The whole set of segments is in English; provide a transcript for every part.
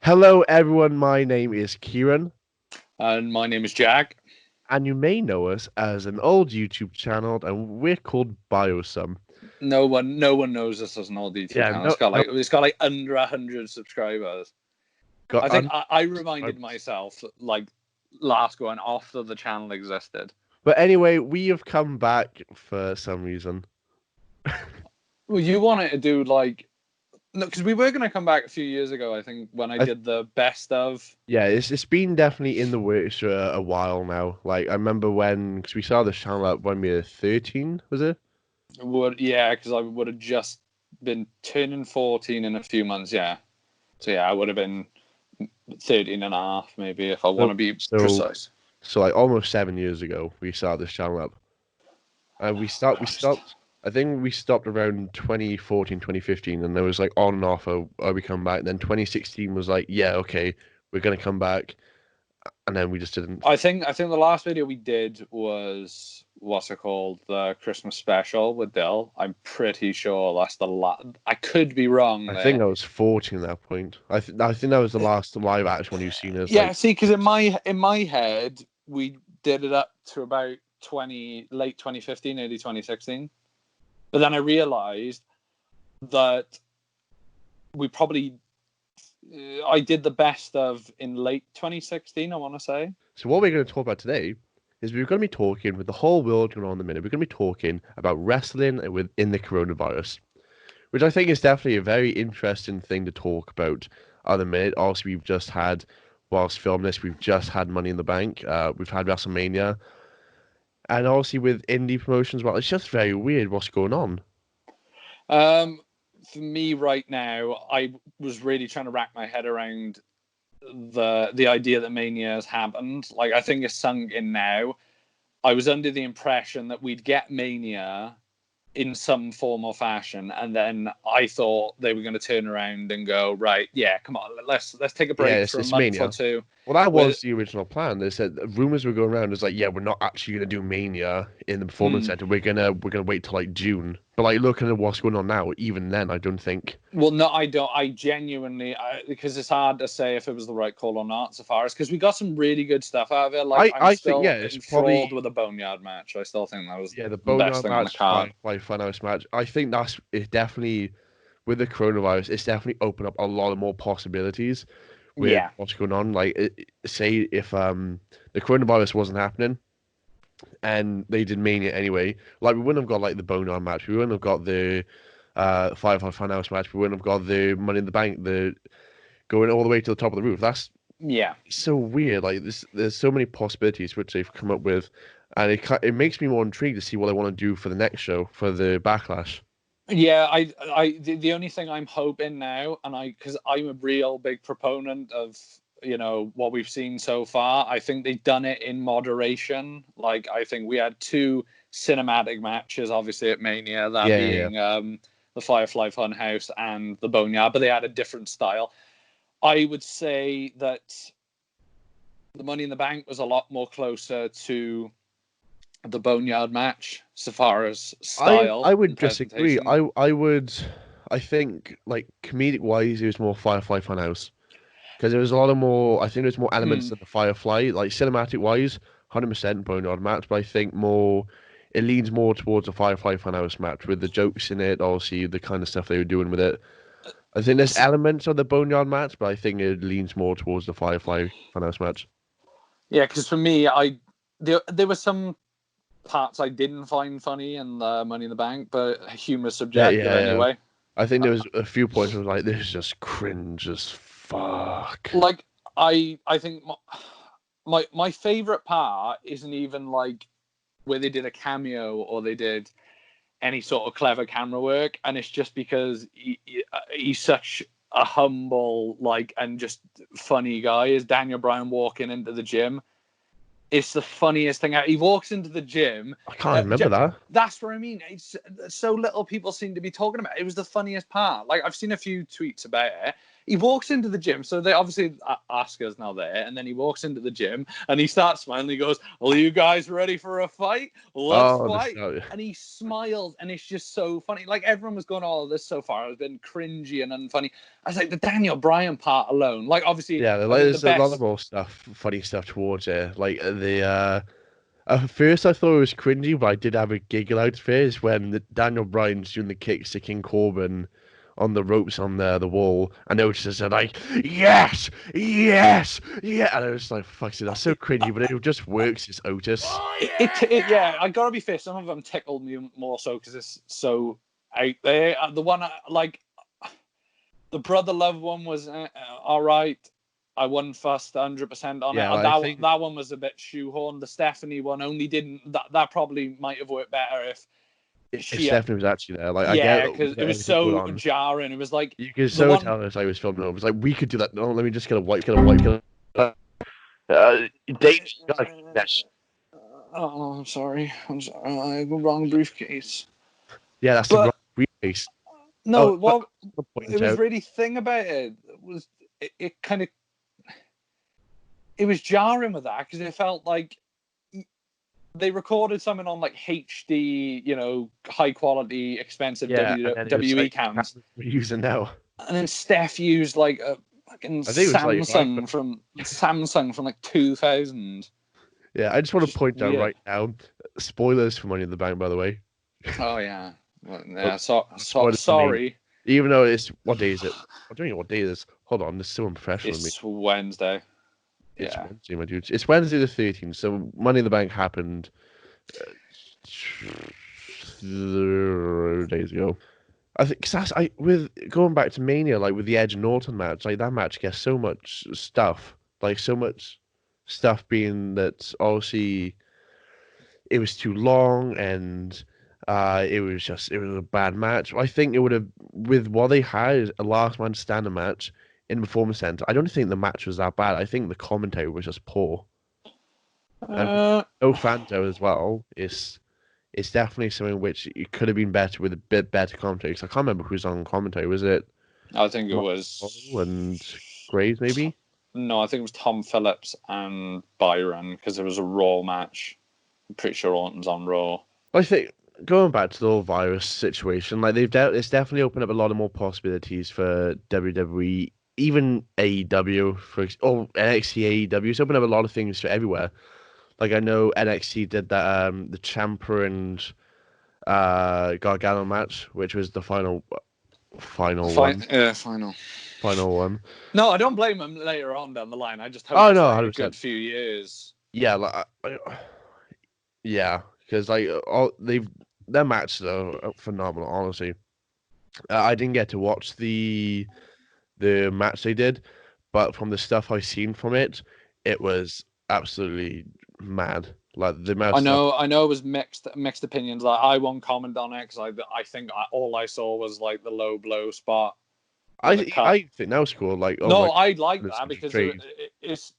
Hello, everyone. My name is Kieran, And my name is Jack. and you may know us as an old YouTube channel, and we're called Biosum. No one knows this as an old YouTube Yeah, channel. no, It's got no, like it's got like under 100 subscribers. got I think I reminded unsubscribed. myself like last going after the channel existed. But anyway, we have come back for some reason. Well, you wanted to do like no, because we were going to come back a few years ago. I think when I I, did the best of. yeah, it's been definitely in the works for a while now. Like I remember when, because we saw the channel up when we were 13, was it? Because I would have just been turning 14 in a few months. Yeah, so yeah, I would have been 13 and a half maybe if I want So, to be so, precise. so like almost 7 years ago, we started this channel up. And we Christ. stopped. I think we stopped around 2014, 2015, and there was like on and off. Oh, we come back. Then 2016 was like, yeah, okay, we're gonna come back, and then we just didn't. I think the last video we did was what's it called, the Christmas special with Dill. I'm pretty sure that's the last. I could be wrong I think there. I was 14 at that point. I think that was the last live action one you've seen. Is Yeah, like, see, because in my head we did it up to about 2015, early 2016, but then I realised that we probably I did the best of in late 2016. I want to say. so what we're gonna talk about today is we're gonna be talking with the whole world going on in the minute. We're gonna be talking about wrestling within the coronavirus, which I think is definitely a very interesting thing to talk about at the minute. Also, we've just had, whilst filming this, we've just had Money in the Bank. We've had WrestleMania, and obviously with indie promotions, well, it's just very weird what's going on. Um, for me right now, I was really trying to rack my head around the idea that Mania has happened. Like, I think it's sunk in now. I was under the impression that we'd get Mania in some form or fashion, and then I thought they were going to turn around and go, right, yeah, come on, let's take a Yeah, break for a it's month or Mania. two. Well, that With was the original plan. They said rumors were going around. It's like, yeah, we're not actually gonna do Mania in the Performance mm, Center. We're gonna wait till like June. But like looking at what's going on now, even then, I don't think. Well, no, I don't. I genuinely, because it's hard to say if it was the right call or not. So far as because we got some really good stuff out of it. Like I'm I think yeah, still it's enthralled probably with the Boneyard match. I still think that was yeah the the best Boneyard thing on the match, card. Firefly Funhouse match. I think that's it. Definitely with the coronavirus, it's definitely opened up a lot of more possibilities with Yeah, what's going on. Like, say if the coronavirus wasn't happening and they did Mania anyway, like we wouldn't have got like the Boneyard match, we wouldn't have got the Firefly Funhouse match, we wouldn't have got the Money in the Bank, the going all the way to the top of the roof. That's yeah, so weird. Like there's so many possibilities which they've come up with, and it makes me more intrigued to see what they want to do for the next show for the Backlash. yeah. The only thing I'm hoping now, and because I'm a real big proponent of what we've seen so far. I think they've done it in moderation. Like I think we had two cinematic matches, obviously at Mania, that Yeah, yeah, yeah. being the Firefly Funhouse and the Boneyard, but they had a different style. I would say that the Money in the Bank was a lot more closer to the Boneyard match, so far as I style would and disagree. presentation. I think like comedic wise, it was more Firefly Funhouse because there was a lot of more. I think there's more elements Hmm. to the Firefly, like cinematic wise, 100% Boneyard match. But I think more it leans more towards a Firefly Funhouse match with the jokes in it, obviously the kind of stuff they were doing with it. I think there's elements of the Boneyard match, but I think it leans more towards the Firefly Funhouse match. Yeah, because for me, there were some parts I didn't find funny in the Money in the Bank, but humor Yeah, subjective yeah, yeah. anyway. I think there was a few points where I was like, this is just cringe as fuck. Like I think my favorite part isn't even like where they did a cameo or they did any sort of clever camera work, and it's just because he's such a humble and just funny guy. Is Daniel Bryan walking into the gym? It's the funniest thing. He walks into the gym. I can't remember that. That's what I mean. It's so little people seem to be talking about it. It was the funniest part. Like I've seen a few tweets about it. he walks into the gym. So they obviously Asuka's now there, and then he walks into the gym and he starts smiling. He goes, "Are you guys ready for a fight? Let's fight!" And he smiles, and it's just so funny. Like everyone was going, "Oh, this so far has been cringy and unfunny." I was like, the Daniel Bryan part alone, like obviously, Yeah, like, there's a lot of more funny stuff towards it. Like at first I thought it was cringy, but I did have a giggle out of it. Is when Daniel Bryan's doing the kicks to King Corbin on the ropes on the wall, and Otis are like, yes, yes, yeah, and I was like, fuck it, that's so cringy, but it just works. It's Otis. Yeah, I gotta be fair. Some of them tickled me more so because it's so out there. The one like the brother love one was all right. I wasn't fussed 100% on it. That one was a bit shoehorned. The Stephanie one only didn't. That probably might have worked better if Stephanie was actually there. Like, yeah, because it was so jarring. It was like you could so tell us I was filming. It was like we could do that. No, let me just get a wipe. Yes. Oh, I'm sorry. I got the wrong briefcase. Yeah, that's the wrong briefcase. No, what it was really thing about it was it kind of it was jarring with that because it felt like they recorded something on like HD, high quality, expensive WWE cams. We're using now. And then Steph used like a fucking Samsung from like 2000. Yeah, I just want to point out right now, spoilers for Money in the Bank, by the way. Oh yeah, well, yeah. Sorry. Even though what day is it? I don't know what day it is. Hold on, this is so unprofessional. It's Wednesday. It's Wednesday, my dudes. It's Wednesday the 13th. So Money in the Bank happened 3 days ago. I think cause with going back to Mania, like with the Edge and Norton match, like that match gets so much stuff, like so much stuff being that obviously it was too long and it was a bad match. I think it would have, with what they had, a last man standing match in the Performance Center. I don't think the match was that bad. I think the commentary was just poor. And no Fanto as well. It's definitely something which it could have been better with a bit better commentary. Because I can't remember who's on commentary. Was it? I think it was and Graves maybe. No, I think it was Tom Phillips and Byron because it was a Raw match. I'm pretty sure Orton's on Raw. I think going back to the whole virus situation, like it's definitely opened up a lot of more possibilities for WWE, even AEW or NXT AEW. It's opened up a lot of things for everywhere. Like I know NXT did that the Ciampa and Gargano match, which was the final one. Yeah, final one. No, I don't blame them later on down the line. I just hope it's a good few years. Yeah, yeah, because like their matches are phenomenal. Honestly, I didn't get to watch the match they did, but from the stuff I've seen from it, it was absolutely mad. Like the I know it was mixed opinions. Like I won't comment on it because I think all I saw was like the low blow spot. I think that was cool. Like I like that because it's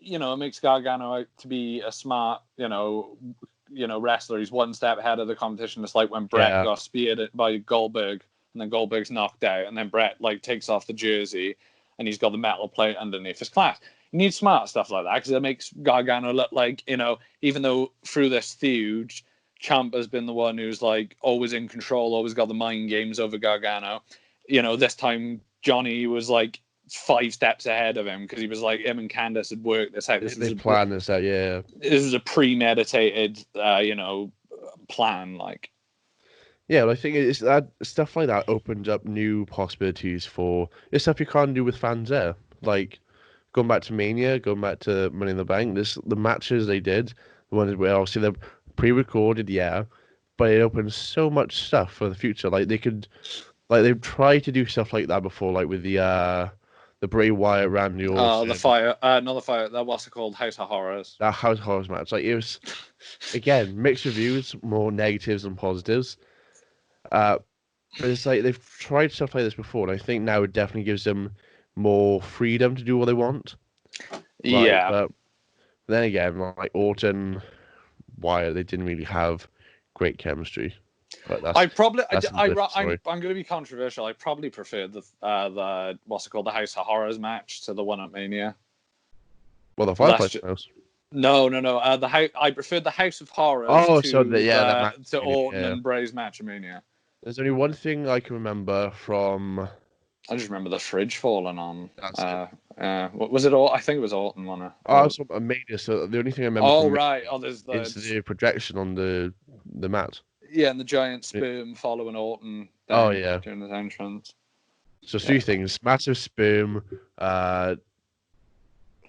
it makes Gargano out to be a smart wrestler. He's one step ahead of the competition. It's like when Brett got speared by Goldberg and then Goldberg's knocked out and then Brett like takes off the jersey and he's got the metal plate underneath his class. You need smart stuff like that because it makes Gargano look like, even though through this feud, Ciampa's been the one who's like always in control, always got the mind games over Gargano. This time Johnny was like 5 steps ahead of him because he was like him and Candice had worked this out. They planned this out, yeah. This was a premeditated, plan. Like, yeah, but I think it's that stuff like that opens up new possibilities for it's stuff you can't do with fans there. Like going back to Mania, going back to Money in the Bank. The matches they did, the ones where obviously they're pre-recorded, yeah, but it opens so much stuff for the future. Like they've tried to do stuff like that before, like with the Bray Wyatt Randy Orton. Oh, the fire, not the fire. That what's it called? House of Horrors. That House of Horrors match, like it was again mixed reviews, more negatives than positives. But it's like they've tried stuff like this before, and I think now it definitely gives them more freedom to do what they want. Yeah. But then again, like Orton, Wyatt, they didn't really have great chemistry. But I probably, that's a different story. I'm going to be controversial. I probably prefer the what's it called, the House of Horrors match to the one at Mania. Well, the Fireplace House. No. I preferred the House of Horrors Oh, to so that match. to Orton Yeah. and Bray's match at Mania. There's only one thing I can remember from. I just remember the fridge falling on. That's it. What was it? All I think it was Orton one. Oh, it's a Mania. So the only thing I remember Oh from right. Mania Oh, there's is the projection on the mat. yeah, and the giant sperm following Orton Oh down yeah. during his entrance. So three things: massive sperm,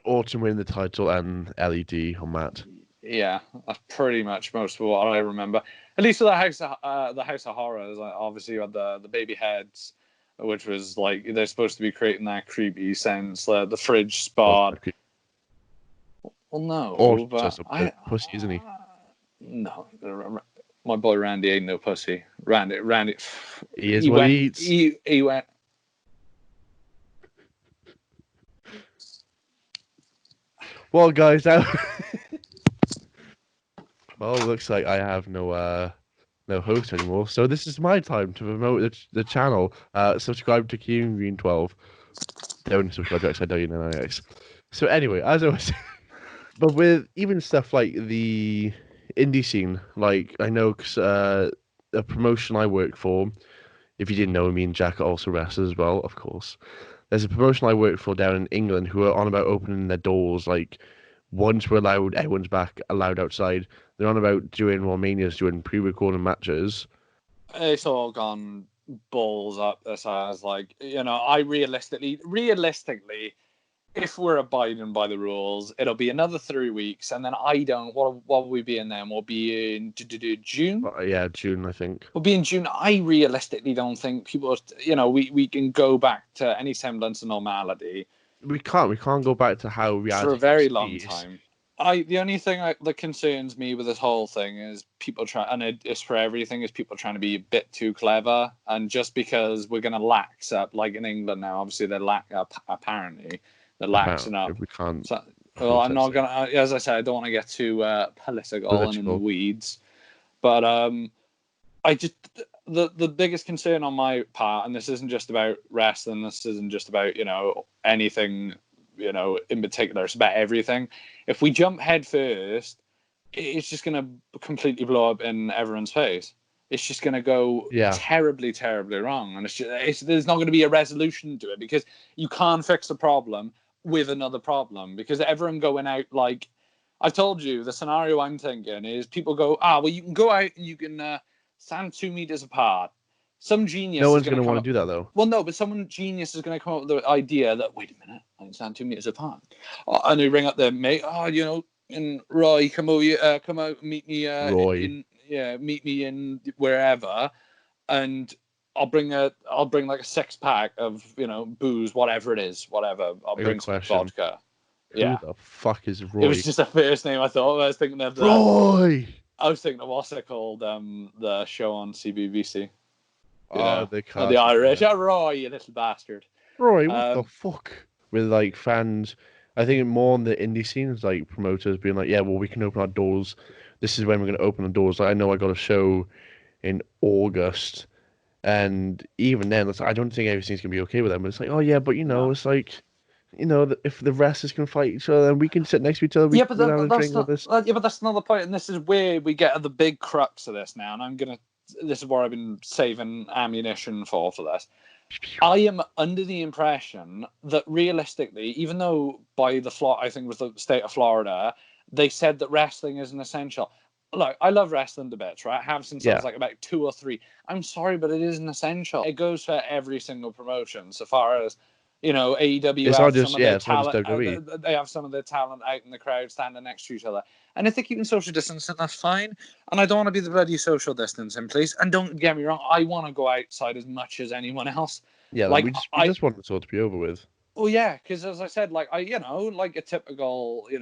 Orton winning the title, and LED on mat. Yeah, that's pretty much most of what I remember. At least for the House of Horrors, obviously you had the baby heads, which was like they're supposed to be creating that creepy sense. The fridge spot. Well, no, Or but just a pussy, isn't he? No, my boy Randy ain't no pussy. Randy. He is what he eats. He went. Well, guys, well, looks like I have no host anymore. So this is my time to promote the channel. Subscribe to Kieran Green 12. Don't subscribe to XIW99X. So anyway, as I was saying, but with even stuff like the indie scene, like I know because a promotion I work for, if you didn't know, me and Jack are also wrestlers as well, of course. There's a promotion I work for down in England who are on about opening their doors. Like, once we're allowed, everyone's back allowed outside. They're on about doing Romania's doing pre-recorded matches. It's all gone balls up as far as like, I realistically, if we're abiding by the rules, it'll be another 3 weeks, and then what will we be in then? We'll be in June? Yeah, June, I think. We'll be in June. I realistically don't think people, we can go back to any semblance of normality. We can't go back to how reality for a very long time. The only thing that concerns me with this whole thing is people and it's for everything, is people trying to be a bit too clever, and just because we're going to lax up, like in England now, obviously apparently they're laxing up. We can't. So, well, I'm not going to, as I said, I don't want to get too political and in the weeds, but I just, the biggest concern on my part, and this isn't just about wrestling, this isn't just about, anything, in particular, it's about everything. If we jump head first, it's just going to completely blow up in everyone's face. It's just going to go terribly, terribly wrong. And there's not going to be a resolution to it, because you can't fix the problem with another problem, because everyone going out, like, I told you, the scenario I'm thinking is people go, well, you can go out and you can stand 2 meters apart. Some genius. No one's going to want to do that, though. Well, no, but some genius is going to come up with the idea that, wait a minute, I can stand 2 meters apart. And they ring up their mate. And Roy, come out, meet me. Roy. Meet me in wherever, and I'll bring like a 6-pack of booze, whatever it is, whatever. I'll bring some vodka. Who the fuck is Roy? It was just the first name I thought. I was thinking of Roy. I was thinking of what's it called? The show on CBBC. The Irish. Oh, Roy, you little bastard. Roy, what the fuck? With like fans, I think more on the indie scenes, like promoters being like, yeah, well, we can open our doors. This is when we're going to open the doors. Like, I know I got a show in August, and even then, I don't think everything's going to be okay with them. But it's like, oh yeah, but it's like, if the wrestlers can fight each other, then we can sit next to each other. But that's another point, and this is where we get the big crux of this now. And this is where I've been saving ammunition for this. I am under the impression that realistically, even though by I think it was the state of Florida, they said that wrestling is an essential. Look, I love wrestling to bits, right? I have since I was like about 2 or 3. I'm sorry, but it is an essential. It goes for every single promotion, so far as AEW. It's not just WWE. They have some of their talent out in the crowd standing next to each other. And if they're keeping social distancing, that's fine. And I don't want to be the bloody social distancing, please. And don't get me wrong, I want to go outside as much as anyone else. Yeah, like we just want the tour to be over with. Oh yeah, because as I said, like like a typical, as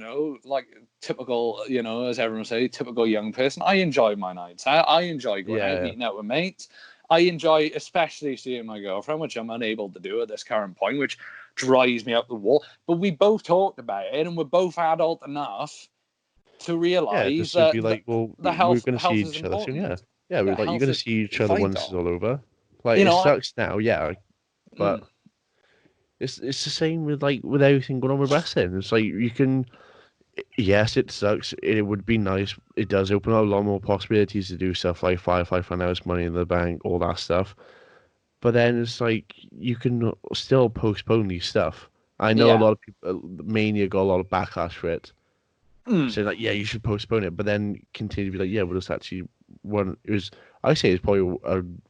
everyone say, typical young person. I enjoy my nights. I enjoy going out, meeting out with mates. I enjoy especially seeing my girlfriend, which I'm unable to do at this current point, which drives me up the wall. But we both talked about it, and we're both adult enough to realise that be like, well, the health, we're going to see is each other soon. Yeah, Yeah, get a like you're gonna healthy see each other fight once it's on. all over. Like You it know, sucks now, yeah, but mm, it's the same with like with everything going on with wrestling. It's like you can, yes, it sucks. It would be nice. It does open up a lot more possibilities to do stuff like Firefly Funhouse, Money in the Bank, all that stuff. But then it's like you can still postpone these stuff. I know a yeah. lot of people, Mania got a lot of backlash for it, Mm. saying like, yeah, you should postpone it, but then continue to be like, yeah, well, it's actually one. It was, I say, it's probably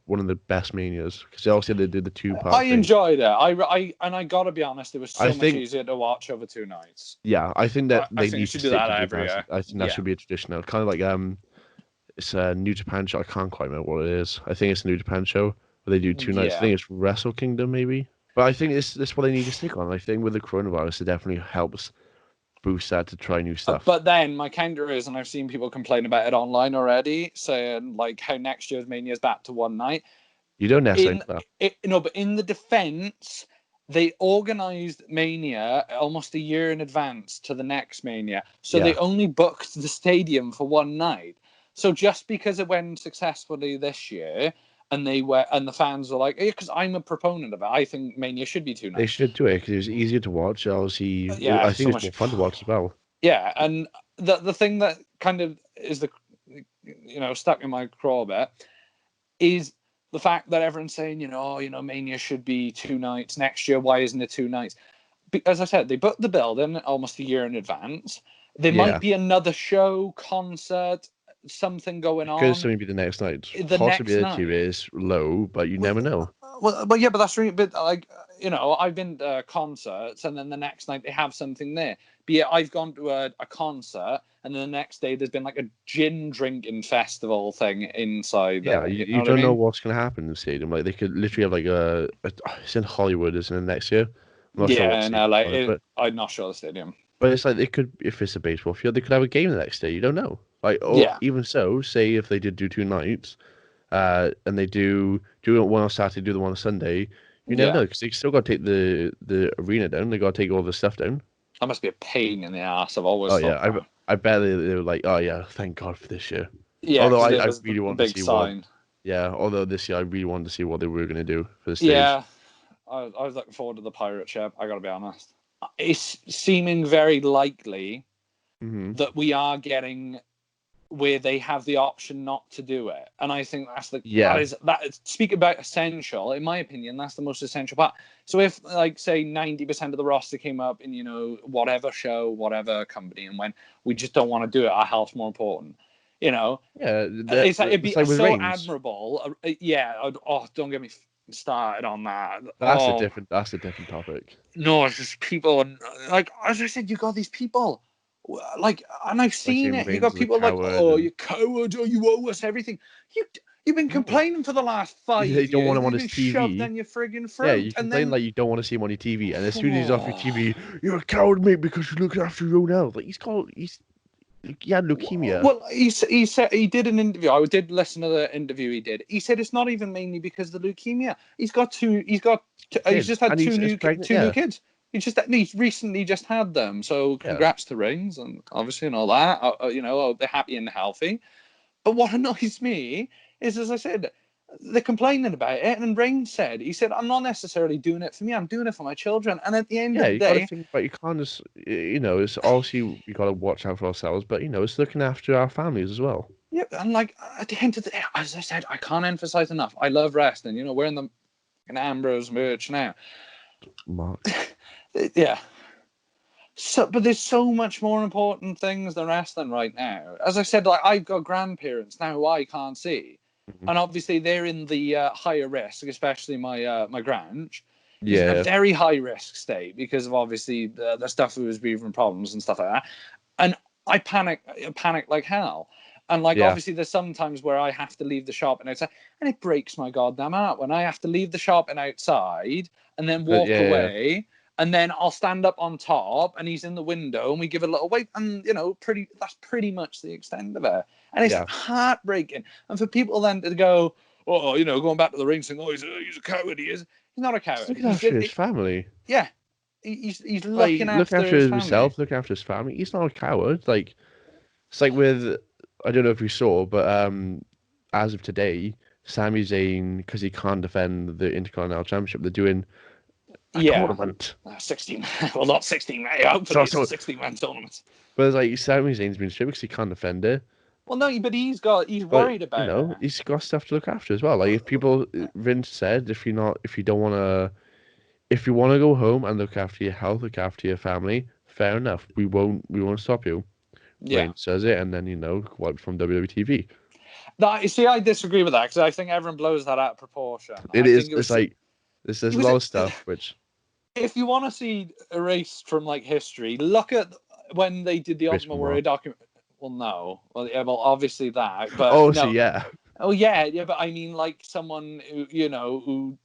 one of the best Manias because also they did the I 2-part thing. enjoyed it. I gotta be honest, it was I so much think, easier to watch over 2 nights. yeah, I think that I they think we need to should do stick that to doing every that. year. I think that Yeah. should be a tradition now. Kind of like it's a New Japan show. I can't quite remember what it is. I think it's a New Japan show where they do 2 nights. I Yeah. think it's Wrestle Kingdom maybe. But I think this what they need to stick on. I think with the coronavirus, it definitely helps boost that to try new stuff. But then my counter is, and I've seen people complain about it online already, saying like how next year's Mania is back to one night. You don't necessarily In know that. no, but in the defense, they organized Mania almost a year in advance to the next Mania, so they Yeah, only booked the stadium for one night. So just because it went successfully this year, and they were, and the fans were like, because I'm a proponent of it, I think Mania should be two they nights. should do it because it was easier to watch. Obviously, Yeah, I think so it's much. more fun to watch as well. Yeah, and the thing that kind of is the stuck in my craw a bit is the fact that everyone's saying, Mania should be 2 nights next year. Why isn't it 2 nights? As I said, they booked the building almost a year in advance. There might Yeah, be another show, concert, something going it could on still be the next night. the next Possibility night. is low, but you Well, never know. yeah, but that's really, but like, I've been to concerts and then the next night they have something there. But yeah, I've gone to a concert and then the next day there's been like a gin drinking festival thing inside Yeah, there. you, You know you what I don't know mean? what's going to happen in the stadium. Like they could literally have like it's in Hollywood, isn't it, next year? I'm not sure what Yeah, stadium no, like it was, I'm not sure the stadium. but it's like they could, if it's a baseball field, they could have a game the next day. You don't know. Like, or Yeah, even so, say if they did do 2 nights, and they do it one on Saturday, do the one on Sunday, you never yeah. know because they still got to take the arena down. They got to take all the stuff down. That must be a pain in the ass. I've Oh always yeah, thought that. I bet they were like, oh yeah, thank God for this year. Yeah, Although because it I was really the wanted to big see what, sign. yeah, although this year I really wanted to see what they were going to do for the stage. Yeah, I was looking forward to the pirate ship. I got to be honest. It's seeming very likely Hmm. that we are getting where they have the option not to do it, and I think Yeah, that is speak about essential. In my opinion, that's the most essential part. So if like say 90% of the roster came up in whatever show, whatever company, and went, we just don't want to do it. Our health's more important. You know, yeah, that, it'd be it's like with so Reigns. admirable. Yeah. Don't get me started on that. That's a Oh different topic. no, it's just people, and like as I said, you got these people, like, and I've Like seen saying it. You Reigns got is a people like, coward, oh, and you coward, oh, you owe us everything. You you've been no, complaining for the last they 5 don't want years. him on You've his been shoved TV. down your friggin' Yeah, throat, you and complain then like you don't want to see him on your TV, and as soon as he's off your oh, TV, you're a coward, mate, because you look after your own health. Like he had leukemia. well, he said he did an interview. I did listen to the interview he did. He said it's not even mainly because of the leukemia. He's Kids, just had and he's pregnant. two new Yeah, kids. He's recently just had them. So yeah. congrats to Reigns and obviously and all that. They're happy and healthy. But what annoys me is, as I said, they're complaining about it. And Reigns said, he said, I'm not necessarily doing it for me. I'm doing it for my children. And at the end Yeah, of the you got to day, think, but you can't just, it's obviously we got to watch out for ourselves, but it's looking after our families as well. yeah, and like at the end of the day, as I said, I can't emphasize enough. I love wrestling. Wearing the Ambrose merch now. Mark. Yeah. So, but there's so much more important things than wrestling right now. As I said, like I've got grandparents now who I can't see, Mhm. and obviously they're in the higher risk, especially my grange. He's in a Yeah, very high risk state because of obviously the stuff with his breathing problems and stuff like that. And I panic like hell. And like yeah, obviously there's some times where I have to leave the shop and outside, and it breaks my goddamn heart when I have to leave the shop and outside and then but walk yeah, away. And then I'll stand up on top, and he's in the window, and we give a little wait, and that's pretty much the extent of it, and it's yeah. heartbreaking. And for people then to go, oh, going back to the ring, saying, oh, he's a coward, he's not a He's coward. looking after his family. Yeah, he's Like looking looking after after his family. himself, looking after his family. He's not a coward. Like it's like with, I don't know if you saw, but as of today, Sami Zayn, because he can't defend the Intercontinental Championship, they're doing a Yeah. tournament. 16. Well, not 16. Hopefully, it's a 16-man tournament. But it's like Sami Zayn's been stripped because he can't defend it. Well, no, but he's But worried about it. he's got stuff to look after as well. Like if people, Vince said, if you don't want to, if you want to go home and look after your health, look after your family, fair enough. We won't stop you. Yeah. Reigns says it, and then wiped from WWE TV. No, you see, I disagree with that because I think everyone blows that out of proportion. It's like there's a lot of stuff which. If you want to see erased from like history, look at when they did the Ultimate Warrior document. Well, no, well, obviously that, but oh, no. so yeah. Oh yeah, but I mean, like someone who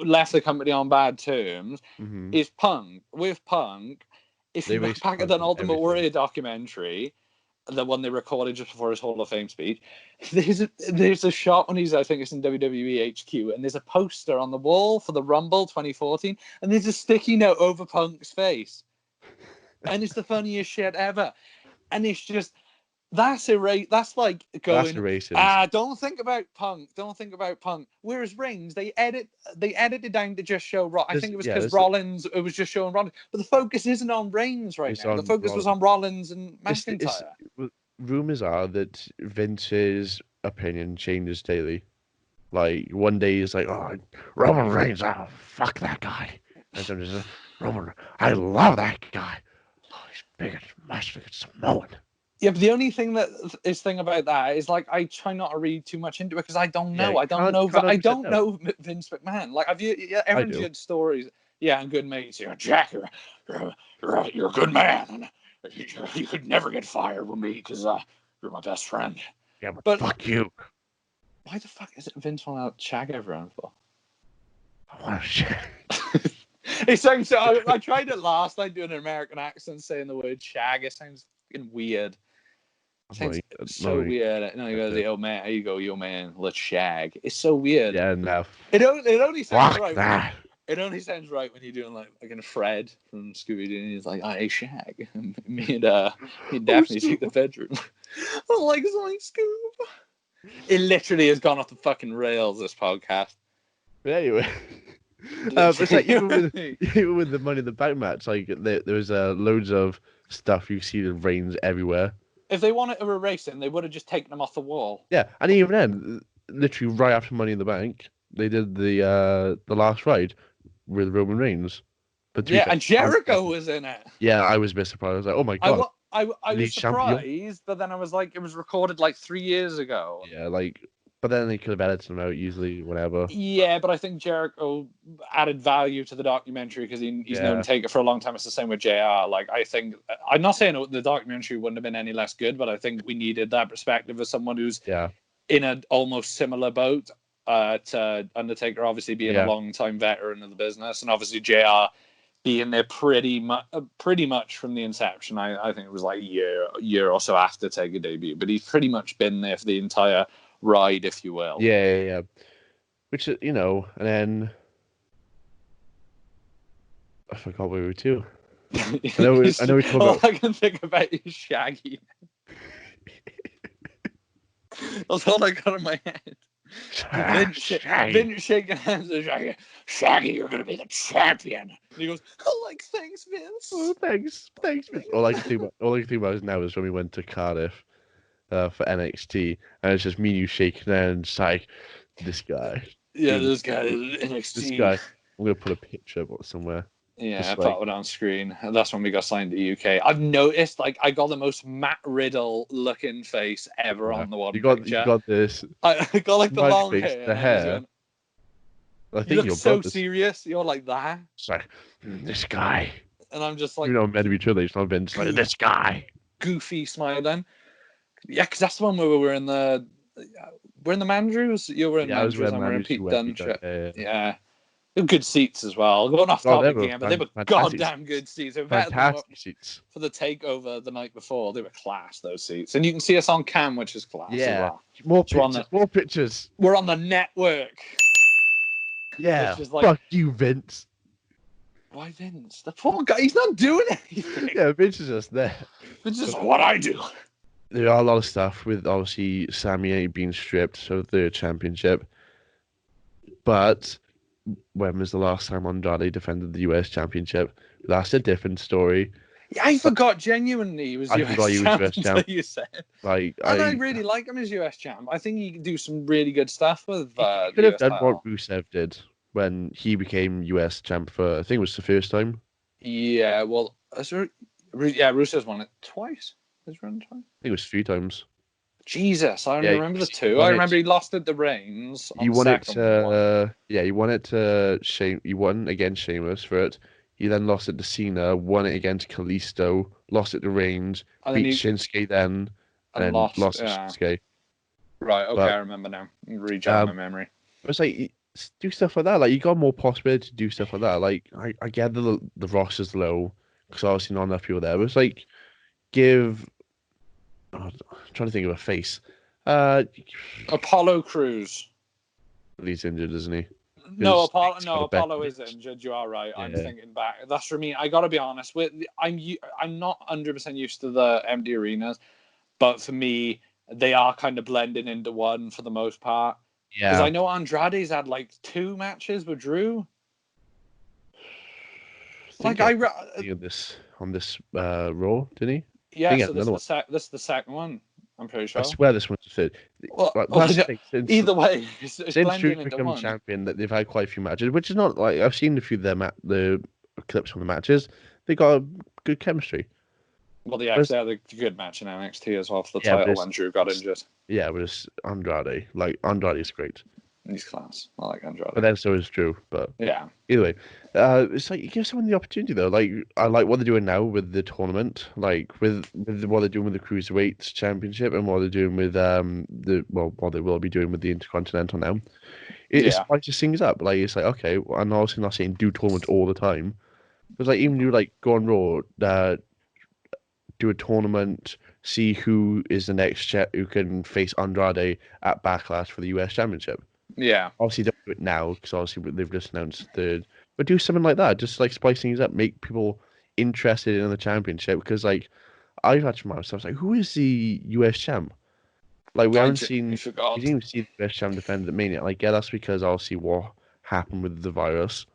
left the company on bad terms is Punk. With Punk, if you look back at an Ultimate Warrior documentary, the one they recorded just before his Hall of Fame speech, there's a shot when I think it's in WWE HQ, and there's a poster on the wall for the Rumble 2014, and there's a sticky note over Punk's face, and it's the funniest shit ever, and it's just. That's like going. Don't think about Punk. Whereas Reigns, they edited down to just show Rollins. I think it was because Rollins. It was just showing Rollins, but the focus isn't on Reigns right now. The focus was on Rollins and McIntyre. Rumors are that Vince's opinion changes daily. Like one day he's like, "Oh, Roman Reigns, oh fuck that guy," and then there's Roman. I love that guy. Oh, he's big and massive and Samoan. Yeah, but the only thing about that is like I try not to read too much into it because I don't know. Yeah, I don't know Vince McMahon. Like everyone's heard stories. Yeah, I'm good mates. Jack, you're a good man. You could never get fired with me because you're my best friend. Yeah, but fuck you. Why the fuck is it Vince want to shag everyone for? I want to shag. It sounds so. I tried it last night doing an American accent, saying the word shag. It sounds fucking weird. Sounds so weird. No, he goes, "Yo, man, here you go, yo, man, let's shag." It's so weird. Yeah, no. It only sounds right. That. It only sounds right when you're doing like a Fred from Scooby Doo, and he's like, "Hey, shag." Me and Daphne take the bedroom. I like Scoob. It literally has gone off the fucking rails. This podcast. But anyway. It's like even with the Money in the Bank match, like there was loads of stuff you see the Reigns everywhere. If they wanted to erase him, they would have just taken him off the wall. Yeah, and even then, literally right after Money in the Bank, they did the last ride with Roman Reigns. But and Jericho was in it. Yeah, I was a bit surprised. I was like, oh my god. I was surprised, but then I was like, it was recorded like 3 years ago. Yeah, but then they could have edited them out easily, whatever. Yeah, but I think Jericho added value to the documentary because he's known Taker for a long time. It's the same with JR. Like, I think, I'm not saying the documentary wouldn't have been any less good, but I think we needed that perspective of someone who's in an almost similar boat to Undertaker, obviously being a long-time veteran of the business, and obviously JR being there pretty much from the inception. I think it was like a year or so after Taker debut, but he's pretty much been there for the entire ride, if you will. Yeah. Which, and then I forgot where we were to. I know we talked about. All I can think about is Shaggy. That's all I got in my head. Vince shaking hands with Shaggy. Shaggy, you're going to be the champion. And he goes, "Oh, like, thanks, Vince." Oh, thanks, Vince. All I can think about now is when we went to Cardiff for NXT, and it's just me and you shaking hands, like, this guy. Yeah, this guy is NXT. This guy. I'm going to put a picture of it somewhere. Yeah, I put it on screen. That's when we got signed to the UK. I've noticed, like, I got the most Matt Riddle looking face ever on the one picture. You got this. I got, like, the long face, hair. the hair. I think you look so serious. You're like that. It's like, this guy. And I'm just like... You know, meant to be true. It's not been like, this guy. Goofy smiling. Yeah, because that's the one where we were in the... We're in the Mandrews? You were in Mandrews and we're in Pete Dunne. Yeah. Good seats as well. Going off topic again, but they were goddamn good seats. They were fantastic seats. For the takeover the night before, they were class, those seats. And you can see us on cam, which is class. Yeah. As well. More pictures. We're on the network. Yeah. Fuck you, Vince. Why Vince? The poor guy, he's not doing anything. Yeah, Vince is just there. Vince is what I do. there are a lot of stuff with obviously Sami being stripped of the championship, but when was the last time Andrade defended the US championship? That's a different story. Yeah, I forgot genuinely he was I forgot US he was champ US until champ. you said. Like And I really like him as US champ. I think he can do some really good stuff with he the could have US done what title. Rusev did when he became US champ for I think it was the first time. Yeah, well, yeah, Russo's won it twice. Has he won it twice? I think it was 3 times. Jesus, I only Yeah, remember the he two. I won it. remember he lost at the Reigns on He the won it. second one. Yeah, he won it to Shane. He won against Sheamus for it. He then lost it to Cena. Won it against Kalisto. Lost it to Reigns. And then Beat he Shinsuke then, and and lost. lost to Yeah. Shinsuke. Right, okay, But I remember now. Rejog my memory. it was like do stuff like that. Like you got more possibility to do stuff like that. Like I get the roster's low because obviously not enough people there. But it's like give. Oh, I'm trying to think of a face. Apollo Crews. He's injured, isn't he? No, His Apollo. legs No, got a better Apollo is reach. injured. You are right. I'm Yeah. thinking back. That's for me. I gotta be honest. I'm not 100% used to the empty arenas, but for me, they are kind of blending into one for the most part. Because Yeah. I know Andrade's had like 2 matches with Drew. Like I, On this Raw, didn't he? I yeah. think he So had another one. this is the second one. I'm pretty I sure. swear this one's the third. Well, Like, that's the thing. either way, it's Since Drew's blending into become one. champion, that they've had quite a few matches, which is not like I've seen a few of the clips from the matches. They got a good chemistry. Well, they actually had a good match in NXT as well for the Yeah, but title it's- when Drew got injured. Yeah, but it's Andrade. Like Andrade is great, He's class. I like Andrade. but then so is Drew. But Yeah. either way, it's like you give someone the opportunity though. Like I like what they're doing now with the tournament, like with what they're doing with the Cruiserweight Championship and what they're doing with what they will be doing with the Intercontinental now. It spices things up. Like it's like okay, I'm obviously not saying do tournaments all the time, but like even you like go on Raw, do a tournament, see who is the next who can face Andrade at Backlash for the US Championship. Yeah. Obviously, don't do it now because obviously they've just announced third. But do something like that, just like spice things up, make people interested in the championship. Because like I've had some stuff like, who is the US champ? Like we haven't seen, we didn't even see the US champ defended at Mania. Like yeah, that's because obviously what happened with the virus.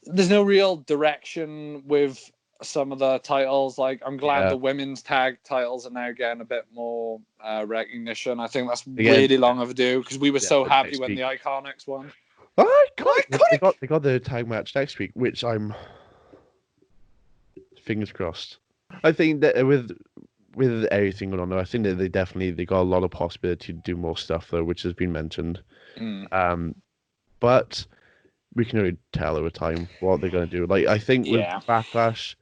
There's no real direction with some of the titles. Like I'm glad the women's tag titles are now getting a bit more recognition. I think that's really long overdue because we were so happy when the Iconics won. They got the tag match next week, which I'm fingers crossed. I think that with everything going on, I think that they got a lot of possibility to do more stuff though, which has been mentioned. But we can really tell over time what they're going to do. Like I think with Backlash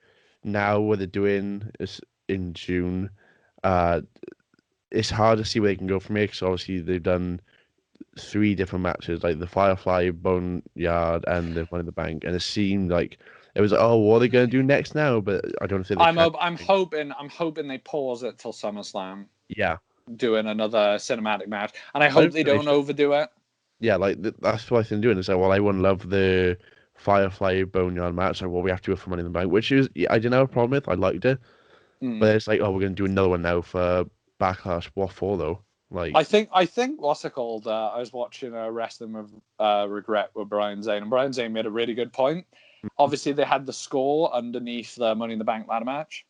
now, what they're doing is in June. It's hard to see where they can go from here because obviously they've done 3 different matches, like the Firefly, Boneyard, and the Money in the Bank, and it seemed like it was like, oh, what are they going to do next now? But I don't think I'm hoping they pause it till SummerSlam. Yeah, doing another cinematic match, and I hope they don't overdo it. Yeah, like that's what I think doing. It's like, well, I wouldn't love the Firefly Boneyard match. Like, well, we have to do it for Money in the Bank, which is I didn't have a problem with. I liked it, but it's like, oh, we're going to do another one now for Backlash. What for though? Like, I think what's it called? I was watching a Wrestling with Regret with Brian Zane, and Brian Zane made a really good point. Obviously, they had the score underneath the Money in the Bank ladder match,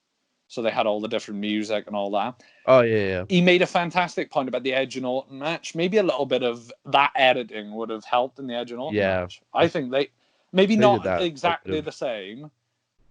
so they had all the different music and all that. Oh yeah. He made a fantastic point about the Edge and Orton match. Maybe a little bit of that editing would have helped in the Edge and Orton match. I think they maybe not exactly the same,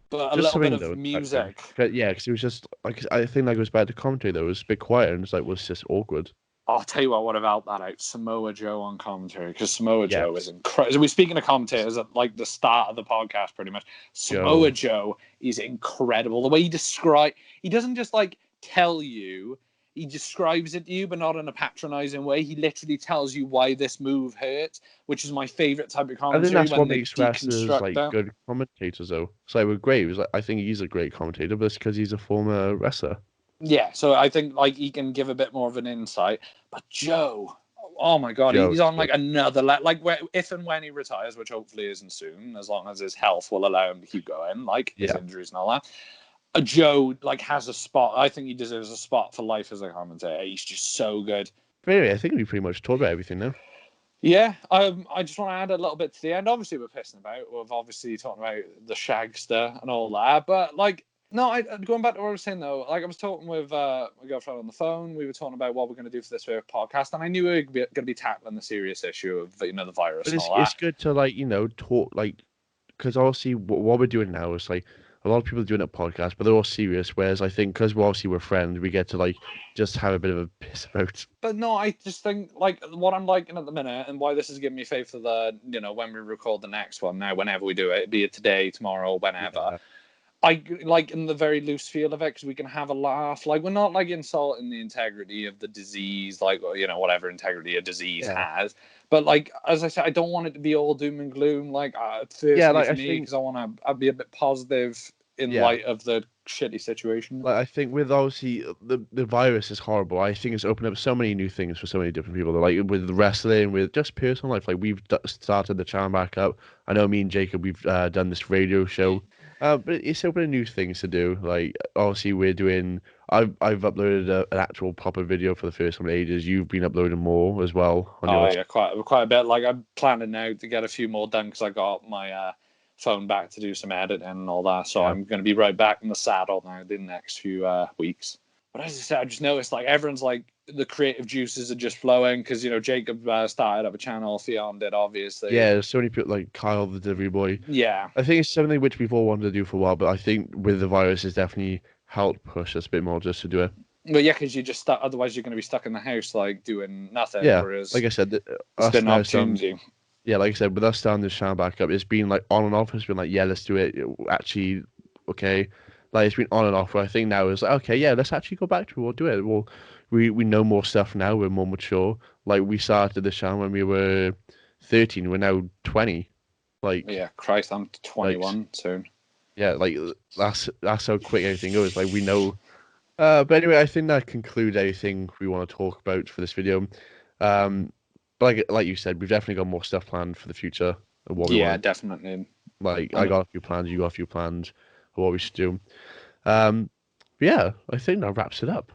but a little bit of music. Yeah, because it was just like I think that goes back to commentary though. It was a bit quiet and it's like was just awkward. I'll tell you what would have helped that out. Samoa Joe on commentary because Samoa Joe is incredible. So we're speaking of commentators at like the start of the podcast, pretty much. Samoa Joe is incredible. The way he doesn't just like tell you. He describes it to you, but not in a patronizing way. He literally tells you why this move hurts, which is my favorite type of commentary. I think that's what makes wrestlers like good commentators, though. So with Graves, I think he's a great commentator, but it's because he's a former wrestler. Yeah, so I think like he can give a bit more of an insight. But Joe, oh my god, he's on like another like if and when he retires, which hopefully isn't soon, as long as his health will allow him to keep going, like his injuries and all that. Joe like has a spot. I think he deserves a spot for life as a commentator. He's just so good. But anyway, I think we pretty much talked about everything now. Yeah, I just want to add a little bit to the end. Obviously, we're pissing about. We've obviously talking about the Shagster and all that. But like, no, going back to what I was saying though. Like, I was talking with my girlfriend on the phone. We were talking about what we're going to do for this podcast, and I knew we were going to be tackling the serious issue of the virus But and all it's that. good to like talk like because obviously what we're doing now is like a lot of people are doing a podcast, but they're all serious. Whereas I think because we're friends, we get to like just have a bit of a piss about. But no, I just think like what I'm liking at the minute, and why this is giving me faith for the when we record the next one now, whenever we do it, be it today, tomorrow, whenever. Yeah. I like in the very loose feel of it because we can have a laugh. Like we're not like insulting the integrity of the disease, like whatever integrity a disease has. But like as I said, I don't want it to be all doom and gloom. Like personally like for I me, think because I want to be a bit positive in light of the shitty situation. like I think with obviously the virus is horrible. I think it's opened up so many new things for so many different people. Like with wrestling, with just personal life. Like we've started the channel back up. I know me and Jacob we've done this radio show. But it's opening new things to do. Like obviously we're doing. I've uploaded an actual proper video for the first time in ages. You've been uploading more as well. On yours. Yeah, quite a bit. Like I'm planning now to get a few more done because I got my phone back to do some editing and all that. So I'm going to be right back in the saddle now the next few weeks. But as I said, I just noticed like everyone's like the creative juices are just flowing because Jacob started up a channel, Theon did obviously. Yeah, there's so many people like Kyle the delivery boy. Yeah, I think it's something which we've all wanted to do for a while, but I think with the virus, it's definitely helped push us a bit more just to do it. But yeah, because you just stuck. Otherwise, you're going to be stuck in the house like doing nothing. Yeah, Whereas, like I said, it's been an opportunity. Yeah, like I said, with us starting this channel back up, it's been like on and off. It's been like, yeah, let's do it. Actually, okay. Like it's been on and off. But I think now it's like, okay, yeah, let's actually go back to it. We'll do it. We know more stuff now. We're more mature. Like we started this channel when we were 13. We're now 20. Like yeah, Christ, I'm 21 soon. Yeah, like that's how quick everything goes. Like we know. But anyway, I think that concludes everything we want to talk about for this video. But like you said, we've definitely got more stuff planned for the future of what we want. Definitely. Like I got a few plans, you got a few plans of what we should do. Yeah, I think that wraps it up.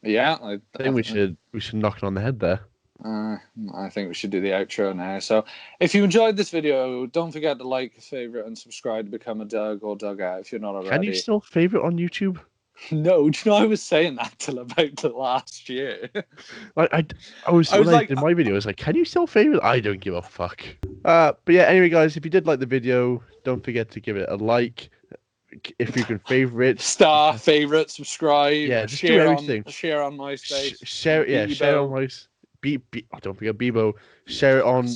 Yeah, I think we should knock it on the head there. I think we should do the outro now. So if you enjoyed this video, don't forget to like, favorite, and subscribe to become a Doug or Dugout if you're not already. Can you still favorite on YouTube? No, do you know I was saying that till about the last year? Like I was like in my video, I was like, can you still favorite? I don't give a fuck. But yeah, anyway, guys, if you did like the video, don't forget to give it a like. If you can favorite, favorite, subscribe, yeah, just share do everything. Share on MySpace. Share on MySpace. Don't forget Bebo. Share it on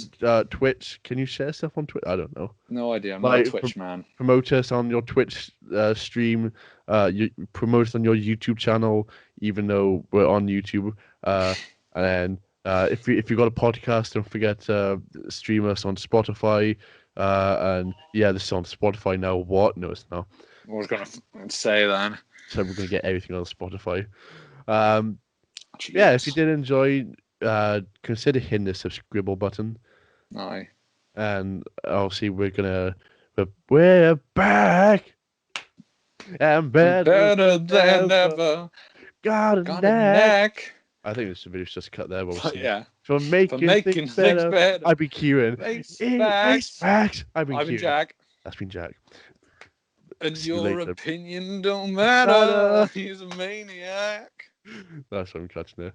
Twitch. Can you share stuff on Twitch? I don't know. No idea. I'm not a Twitch man. Promote us on your Twitch stream. You promote us on your YouTube channel, even though we're on YouTube. And then if you got a podcast, don't forget to stream us on Spotify. And yeah, this is on Spotify now. What? No, it's not. I was gonna say then. So we're gonna get everything on Spotify. Yeah, if you did enjoy. Consider hitting the subscribe button. Aye. And obviously we're back and better than ever. Got a neck. I think this video's just cut there. Yeah. For making things better. I've been Kieran. Facts. I've been Jack. That's been Jack. And your opinion don't matter. He's a maniac. That's what I'm catching there.